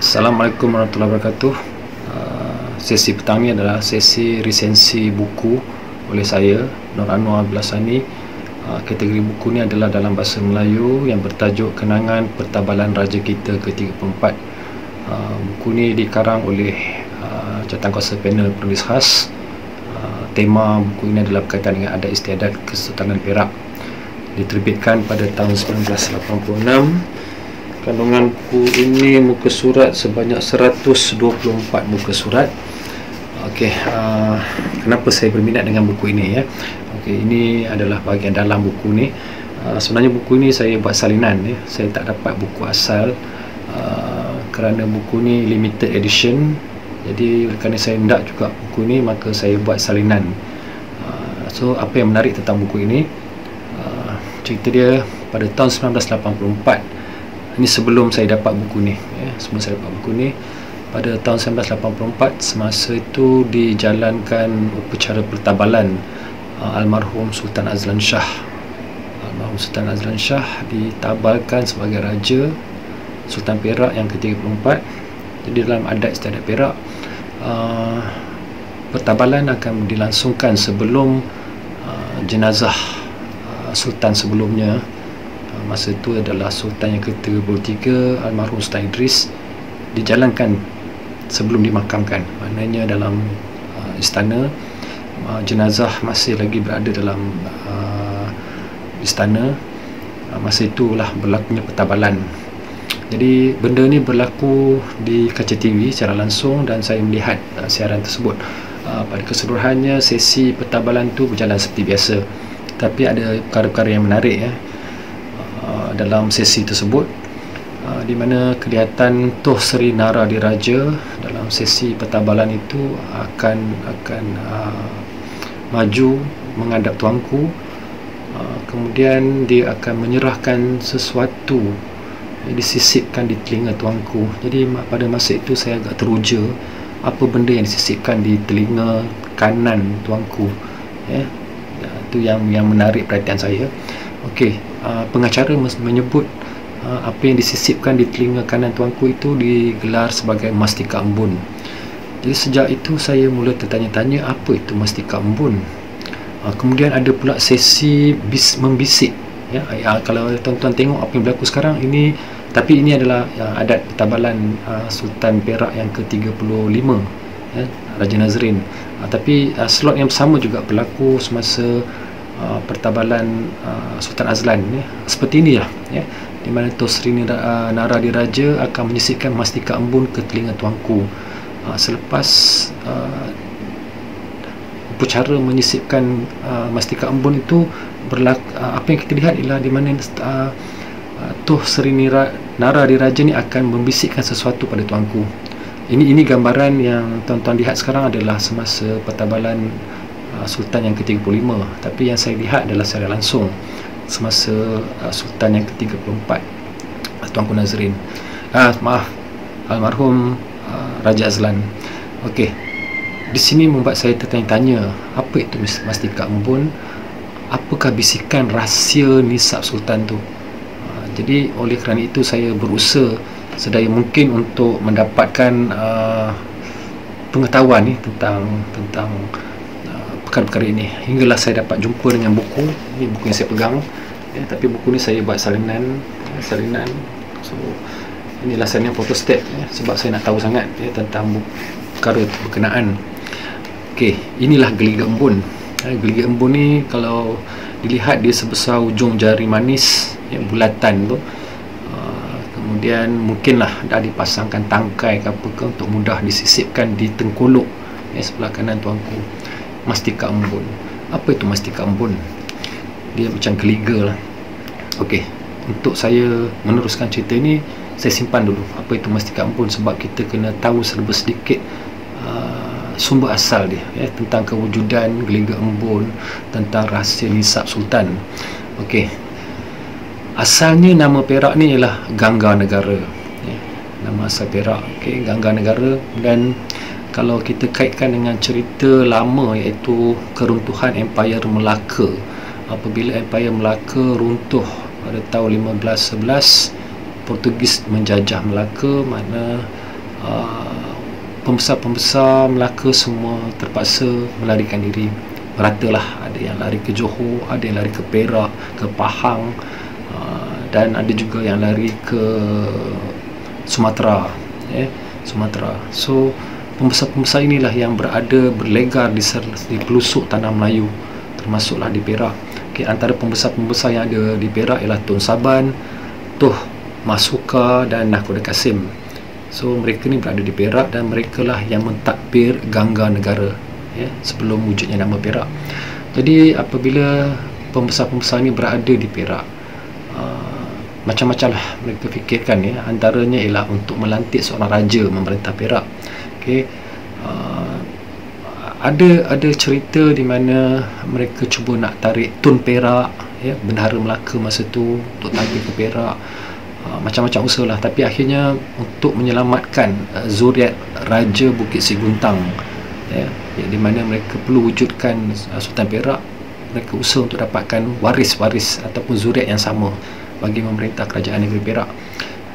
Assalamualaikum warahmatullahi wabarakatuh. Sesi petang ni adalah sesi resensi buku oleh saya, Nur Anwar Belasani. Kategori buku ni adalah dalam bahasa Melayu yang bertajuk Kenangan Pertabalan Raja Kita ke-34. Buku ni dikarang oleh Jawatankuasa Panel Penulis Khas. Tema buku ini adalah berkaitan dengan adat istiadat Kesultanan Perak. Diterbitkan pada tahun 1986. Kandungan buku ini muka surat sebanyak 124 muka surat. Okey, kenapa saya berminat dengan buku ini ya? Okey, ini adalah bahagian dalam buku ni. Sebenarnya buku ini saya buat salinan ya. Saya tak dapat buku asal kerana buku ni limited edition. Jadi kerana saya hendak juga buku ni, maka saya buat salinan. So apa yang menarik tentang buku ini? Cerita dia pada tahun 1984. Ini sebelum saya dapat buku ni ya. Sebelum saya dapat buku ni pada tahun 1984, semasa itu dijalankan upacara pertabalan almarhum Sultan Azlan Shah. Almarhum Sultan Azlan Shah ditabalkan sebagai Raja Sultan Perak yang ke-34. Jadi dalam adat istiadat Perak, pertabalan akan dilangsungkan sebelum jenazah Sultan sebelumnya. Masa itu adalah Sultan yang ke-33, almarhum Sultan Idris, dijalankan sebelum dimakamkan. Maknanya dalam istana, jenazah masih lagi berada dalam istana. Masa itulah berlakunya pertabalan. Jadi benda ni berlaku di kaca TV secara langsung dan saya melihat siaran tersebut. Pada keseluruhannya sesi pertabalan tu berjalan seperti biasa. Tapi ada perkara-perkara yang menarik ya dalam sesi tersebut, di mana kelihatan Tuh Seri Naradiraja dalam sesi pertabalan itu akan maju menghadap tuanku. Kemudian dia akan menyerahkan sesuatu yang disisipkan di telinga tuanku. Jadi pada masa itu saya agak teruja, apa benda yang disisipkan di telinga kanan tuanku ya. Itu yang menarik perhatian saya. Okey, pengacara menyebut apa yang disisipkan di telinga kanan tuanku itu digelar sebagai mastika embun. Jadi sejak itu saya mula tertanya-tanya, apa itu mastika embun? Kemudian ada pula sesi membisik ya. Kalau tuan-tuan tengok apa yang berlaku sekarang ini, tapi ini adalah adat pertabalan Sultan Perak yang ke-35 ya, Raja Nazrin. Tapi slot yang sama juga berlaku semasa pertabalan Sultan Azlan ya. Seperti inilah ya, di mana Tuh Seri Naradiraja akan menyisipkan mastika embun ke telinga tuanku. Selepas upacara menyisipkan mastika embun itu berlaku, apa yang kita lihat ialah di mana Tuh Seri Naradiraja ni akan membisikkan sesuatu pada tuanku. Ini gambaran yang tuan-tuan lihat sekarang adalah semasa pertabalan Sultan yang ke-35, tapi yang saya lihat adalah secara langsung semasa Sultan yang ke-34, Tuanku Nazrin, almarhum Raja Azlan. Okey, di sini membuat saya tertanya-tanya, apa itu mastika embun? Apakah bisikan rahsia nisab Sultan tu? Jadi oleh kerana itu saya berusaha sedaya mungkin untuk mendapatkan pengetahuan ni tentang perkara-perkara ini. Hinggalah saya dapat jumpa dengan buku ini, buku yang saya pegang ya, tapi buku ni saya buat salinan. So inilah salinan photostat ya, sebab saya nak tahu sangat ya tentang perkara berkenaan. Okey, inilah geliga embun. Geliga embun ni kalau dilihat dia sebesar ujung jari manis ya, bulatan tu. Kemudian mungkinlah dah dipasangkan tangkai ke apa ke untuk mudah disisipkan di tengkolok ya, sebelah kanan tuanku. Mastika embun. Apa itu mastika embun? Dia macam geliga lah. Okey, untuk saya meneruskan cerita ini, saya simpan dulu apa itu mastika embun, sebab kita kena tahu serba sedikit sumber asal dia ya, tentang kewujudan geliga embun, tentang rahsia nisab Sultan. Okey, asalnya nama Perak ni ialah Gangga Negara ya, nama asal Perak. Okey, Gangga Negara. Dan kalau kita kaitkan dengan cerita lama, iaitu keruntuhan Empayar Melaka, apabila Empayar Melaka runtuh pada tahun 1511, Portugis menjajah Melaka, mana pembesar-pembesar Melaka semua terpaksa melarikan diri meratalah. Ada yang lari ke Johor, ada yang lari ke Perak, ke Pahang, dan ada juga yang lari ke Sumatera, Sumatera. So pembesar-pembesar inilah yang berlegar di pelusuk tanah Melayu, termasuklah di Perak. Antara pembesar-pembesar yang ada di Perak ialah Tun Saban, Tuh Masuka dan Nakhoda Kasim. So mereka ni berada di Perak dan mereka lah yang mentadbir Gangga Negara, sebelum wujudnya nama Perak. Jadi apabila pembesar-pembesar ni berada di Perak, macam-macam lah mereka fikirkan, antaranya ialah untuk melantik seorang raja memerintah Perak. Ada cerita di mana mereka cuba nak tarik Tun Perak, bendahara Melaka masa tu, untuk tarik ke Perak. Macam-macam usaha lah, tapi akhirnya untuk menyelamatkan zuriat Raja Bukit Seguntang, di mana mereka perlu wujudkan Sultan Perak, mereka usaha untuk dapatkan waris-waris ataupun zuriat yang sama bagi memerintah kerajaan negeri Perak.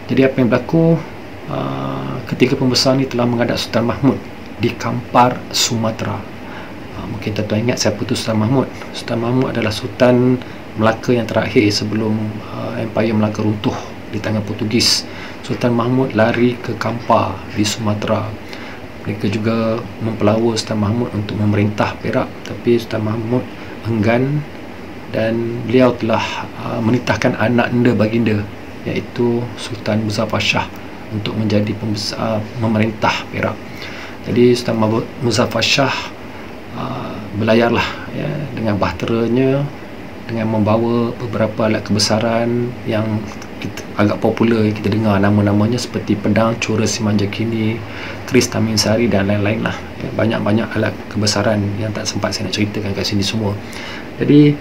Jadi apa yang berlaku, ketika pembesar ni telah menghadap Sultan Mahmud di Kampar, Sumatera. Mungkin tuan-tuan ingat siapa tu Sultan Mahmud. Sultan Mahmud adalah Sultan Melaka yang terakhir sebelum Empire Melaka runtuh di tangan Portugis. Sultan Mahmud lari ke Kampar di Sumatera. Mereka juga mempelawa Sultan Mahmud untuk memerintah Perak, tapi Sultan Mahmud enggan dan beliau telah menitahkan anak anda baginda, iaitu Sultan Muzaffar Shah, untuk menjadi pembesar memerintah Perak. Jadi Sultan Muzaffar Shah berlayarlah dengan bahteranya, dengan membawa beberapa alat kebesaran yang agak popular kita dengar nama-namanya, seperti pedang Cora Simanjakini, keris Tamin Sari dan lain-lain lah. Banyak-banyak alat kebesaran yang tak sempat saya nak ceritakan kat sini semua. Jadi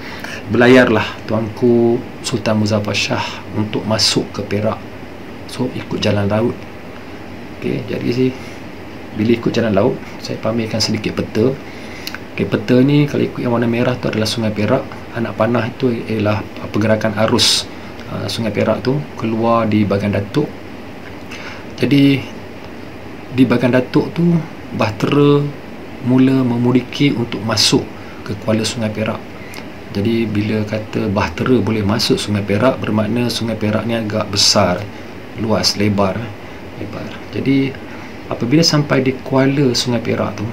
berlayarlah tuanku Sultan Muzaffar Shah untuk masuk ke Perak. So ikut jalan laut. Jadi bila ikut jalan laut, saya pamerkan sedikit peta. Peta ni kalau ikut yang warna merah tu adalah Sungai Perak. Anak panah itu ialah pergerakan arus Sungai Perak tu keluar di bahagian datuk. Jadi di bahagian datuk tu bahtera mula memiliki untuk masuk ke kuala Sungai Perak. Jadi bila kata bahtera boleh masuk Sungai Perak, bermakna Sungai Perak ni agak besar, luas, lebar. Jadi apabila sampai di kuala Sungai Perak tu,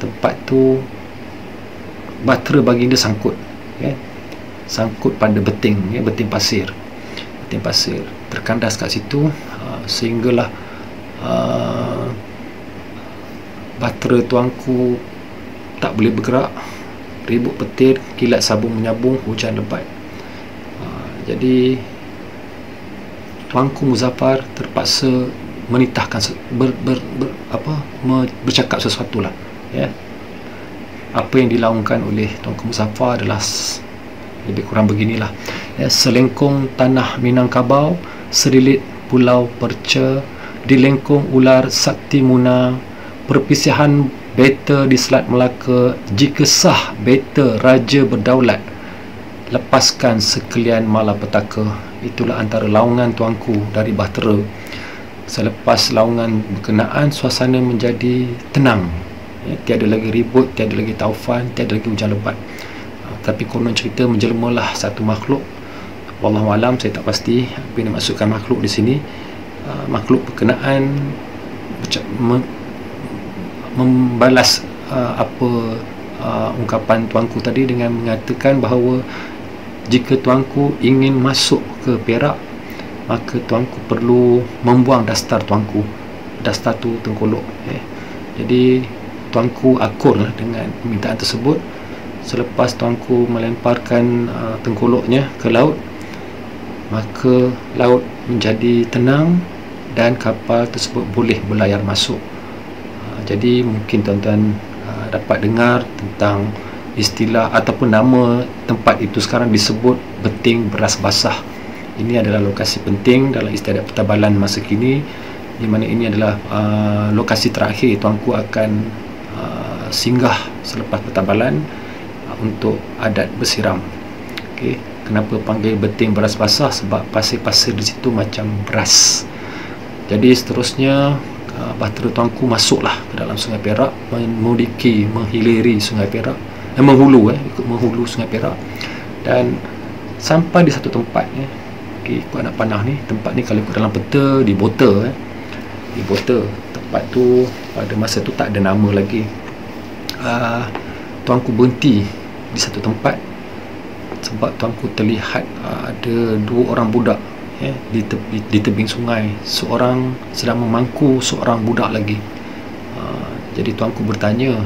tempat tu bahtera baginda sangkut, sangkut pada beting, beting pasir, terkandas kat situ, sehinggalah bahtera tuanku tak boleh bergerak. Ribut petir, kilat sabung menyabung, hujan lebat. Jadi tuanku Muzaffar terpaksa menitahkan bercakap sesuatu lah, apa yang dilaungkan oleh tuanku Muzaffar adalah lebih kurang beginilah, selengkung tanah Minangkabau, serilit pulau Perca, dilengkung ular Sakti Muna, perpisahan beta di Selat Melaka, jika sah beta raja berdaulat, lepaskan sekalian malapetaka. Itulah antara laungan tuanku dari bahtera. Selepas laungan berkenaan, suasana menjadi tenang, tiada lagi ribut, tiada lagi taufan, tiada lagi hujan lebat. Tapi konon cerita menjelmalah satu makhluk, wallahualam, saya tak pasti apa yang dimaksudkan makhluk di sini. Makhluk berkenaan membalas ungkapan tuanku tadi dengan mengatakan bahawa jika tuanku ingin masuk ke Perak, maka tuanku perlu membuang dastar tuanku. Dastar tu tengkolok. Jadi tuanku akurlah dengan permintaan tersebut. Selepas tuanku melemparkan tengkoloknya ke laut, maka laut menjadi tenang dan kapal tersebut boleh berlayar masuk. Jadi mungkin tuan-tuan dapat dengar tentang istilah ataupun nama tempat itu sekarang disebut Beting Beras Basah. Ini adalah lokasi penting dalam istiadat pertabalan masa kini, di mana ini adalah lokasi terakhir tuanku akan singgah selepas pertabalan untuk adat bersiram. Kenapa panggil Beting Beras Basah? Sebab pasir-pasir di situ macam beras. Jadi seterusnya bahtera Tuanku masuklah ke dalam Sungai Perak, menghiliri Sungai Perak, ikut menghulu Sungai Perak, dan sampai di satu tempat ikut anak panah ni. Tempat ni kalau ikut dalam peta di Bota, di Bota. Tempat tu pada masa tu tak ada nama lagi. Tuanku berhenti di satu tempat sebab Tuanku terlihat ada 2 orang budak di tebing sungai. Seorang sedang memangku seorang budak lagi. Jadi Tuanku bertanya,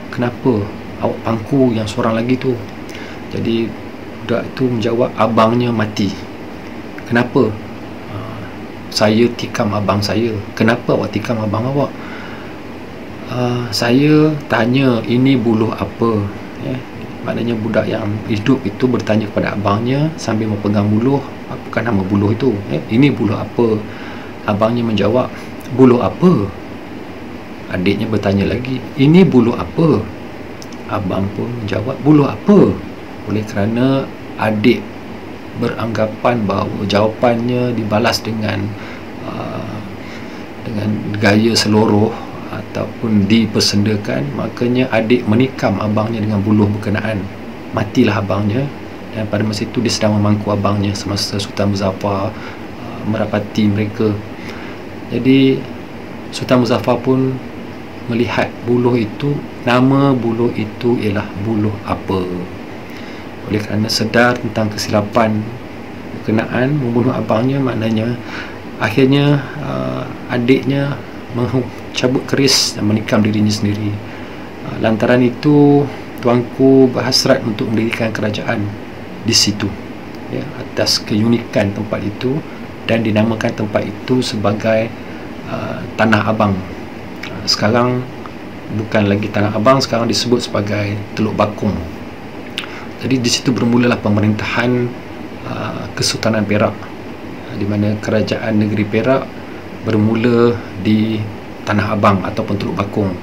kenapa awak pangku yang seorang lagi tu? Jadi budak itu menjawab, abangnya mati. Kenapa? Saya tikam abang saya. Kenapa awak tikam abang awak? Saya tanya, ini buluh apa? Maknanya budak yang hidup itu bertanya kepada abangnya sambil memegang buluh. Apakah nama buluh itu? Ini buluh apa? Abangnya menjawab, buluh apa? Adiknya bertanya lagi, ini buluh apa? Abang pun menjawab, buluh apa? Oleh kerana adik beranggapan bahawa jawapannya dibalas dengan gaya seloroh ataupun dipersendakan, makanya adik menikam abangnya dengan buluh berkenaan. Matilah abangnya, dan pada masa itu dia sedang memangku abangnya semasa Sultan Muzaffar merapati mereka. Jadi Sultan Muzaffar pun melihat buluh itu, nama buluh itu ialah buluh apa. Oleh kerana sedar tentang kesilapan berkenaan membunuh abangnya, maknanya akhirnya adiknya mencabut keris dan menikam dirinya sendiri. Lantaran itu Tuanku berhasrat untuk mendirikan kerajaan di situ, atas keunikan tempat itu, dan dinamakan tempat itu sebagai Tanah Abang. Sekarang bukan lagi Tanah Abang, sekarang disebut sebagai Teluk Bakung. Jadi di situ bermulalah pemerintahan Kesultanan Perak, di mana kerajaan negeri Perak bermula di Tanah Abang ataupun Teluk Bakung.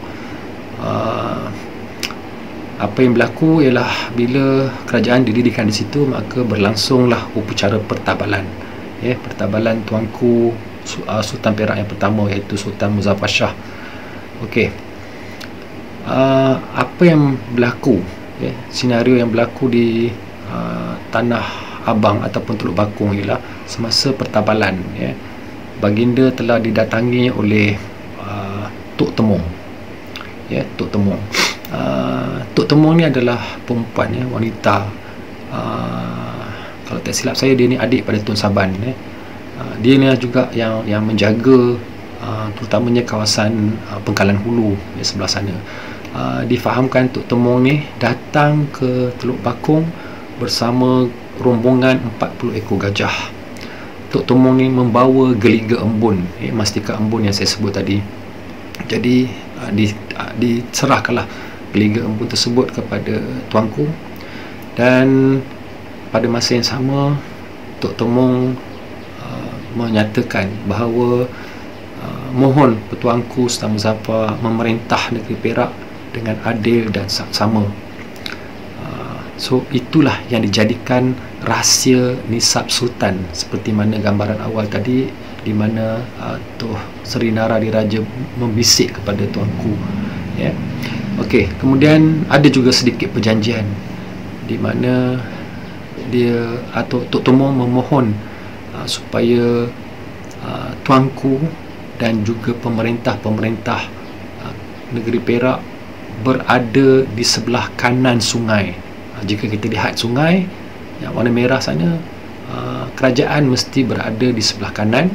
Apa yang berlaku ialah bila kerajaan didirikan di situ, maka berlangsunglah upacara pertabalan. Pertabalan Tuanku Sultan Perak yang pertama, iaitu Sultan Muzaffar Shah. Okey. Apa yang berlaku, senario yang berlaku di Tanah Abang ataupun Teluk Bakung ialah semasa pertabalan, baginda telah didatangi oleh Tok Temung. Tok Temung. Tok Temung ni adalah perempuan, wanita. Kalau tak silap saya, dia ni adik pada Tun Saban. Dia ni juga yang menjaga terutamanya kawasan Pengkalan Hulu sebelah sana. Difahamkan Tok Temung ni datang ke Teluk Bakung bersama rombongan 40 ekor gajah. Tok Temung ni membawa geliga embun, mastika embun yang saya sebut tadi. Jadi diserahkanlah geliga embun tersebut kepada Tuanku, dan pada masa yang sama Tok Temung menyatakan bahawa mohon Tuanku Sultan Muzaffar memerintah negeri Perak dengan adil dan saksama. So itulah yang dijadikan rahsia nisab sultan, seperti mana gambaran awal tadi, di mana Tuh Seri Nara Diraja membisik kepada Tuanku. Okey, kemudian ada juga sedikit perjanjian di mana dia atau Tok Temung memohon supaya Tuanku dan juga pemerintah negeri Perak berada di sebelah kanan sungai. Jika kita lihat sungai yang warna merah sana, kerajaan mesti berada di sebelah kanan,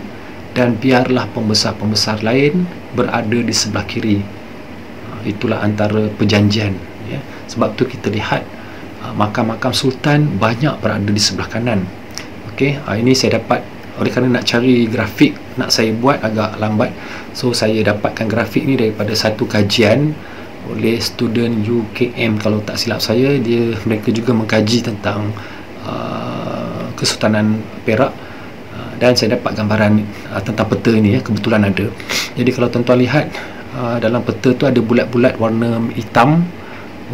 dan biarlah pembesar-pembesar lain berada di sebelah kiri. Itulah antara perjanjian. Sebab tu kita lihat makam-makam sultan banyak berada di sebelah kanan. Okey, ini saya dapat, oleh kerana nak cari grafik nak saya buat agak lambat, so saya dapatkan grafik ni daripada satu kajian oleh student UKM. Kalau tak silap saya, mereka juga mengkaji tentang Kesultanan Perak, dan saya dapat gambaran tentang peta ni, kebetulan ada. Jadi kalau tuan-tuan lihat dalam peta tu ada bulat-bulat warna hitam.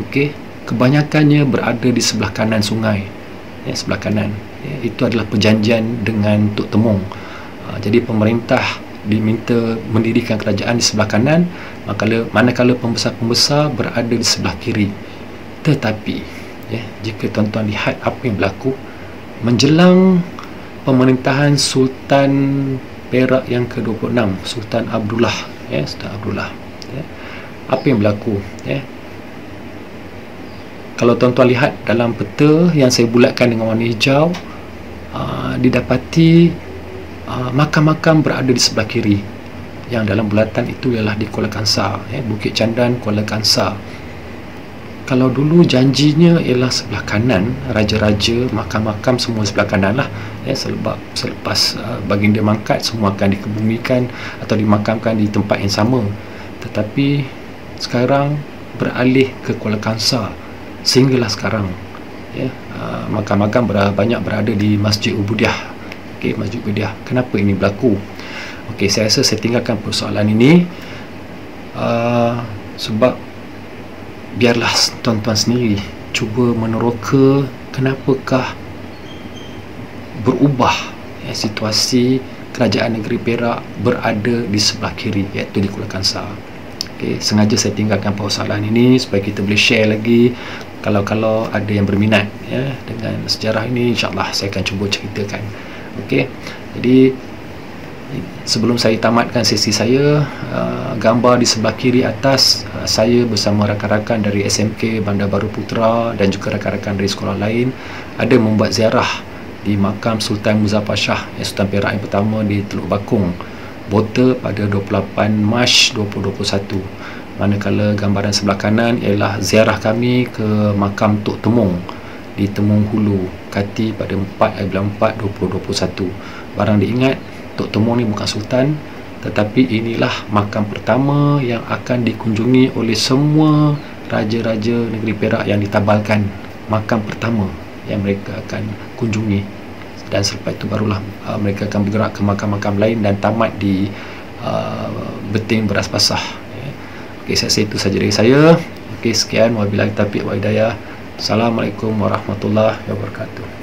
Okey, kebanyakannya berada di sebelah kanan sungai, sebelah kanan. Itu adalah perjanjian dengan Tok Temung. Jadi pemerintah diminta mendirikan kerajaan di sebelah kanan, manakala pembesar-pembesar berada di sebelah kiri. Tetapi jika tuan-tuan lihat apa yang berlaku menjelang pemerintahan Sultan Perak yang ke-26, Sultan Abdullah, Sultan Abdullah, apa yang berlaku? Kalau tuan-tuan lihat dalam peta yang saya bulatkan dengan warna hijau, didapati makam-makam berada di sebelah kiri. Yang dalam bulatan itu ialah di Kuala Kangsar, Bukit Candan, Kuala Kangsar. Kalau dulu janjinya ialah sebelah kanan, raja-raja, makam-makam semua sebelah kanan lah, selepas baginda mangkat semua akan dikebumikan atau dimakamkan di tempat yang sama. Tetapi sekarang beralih ke Kuala Kangsar sehinggalah sekarang, makam-makam banyak berada di Masjid Ubudiah. Masjid Ubudiah. Kenapa ini berlaku? Saya rasa saya tinggalkan persoalan ini, sebab biarlah tuan-tuan sendiri cuba meneroka kenapakah berubah situasi kerajaan negeri Perak berada di sebelah kiri, iaitu di Kuala Kangsar. Sengaja saya tinggalkan persoalan ini supaya kita boleh share lagi. Kalau ada yang berminat dengan sejarah ini, insyaAllah saya akan cuba ceritakan. Jadi sebelum saya tamatkan sesi saya, gambar di sebelah kiri atas, saya bersama rakan-rakan dari SMK Bandar Baru Putra dan juga rakan-rakan dari sekolah lain ada membuat ziarah di makam Sultan Muzaffar Shah, Sultan Perak yang pertama di Teluk Bakung, Bota pada 28 Mac 2021. Manakala gambaran sebelah kanan ialah ziarah kami ke makam Tok Temung di Temung Hulu, Kati pada 4 bulan 4 2021. Barang diingat, Tok Temung ni bukan sultan, tetapi inilah makam pertama yang akan dikunjungi oleh semua raja-raja negeri Perak yang ditabalkan. Makam pertama yang mereka akan kunjungi, dan selepas itu barulah mereka akan bergerak ke makam-makam lain dan tamat di Beting Beras Basah. Saya rasa itu saja dari saya. Sekian, wabillahi taufiq wa hidayah. Assalamualaikum warahmatullahi wabarakatuh.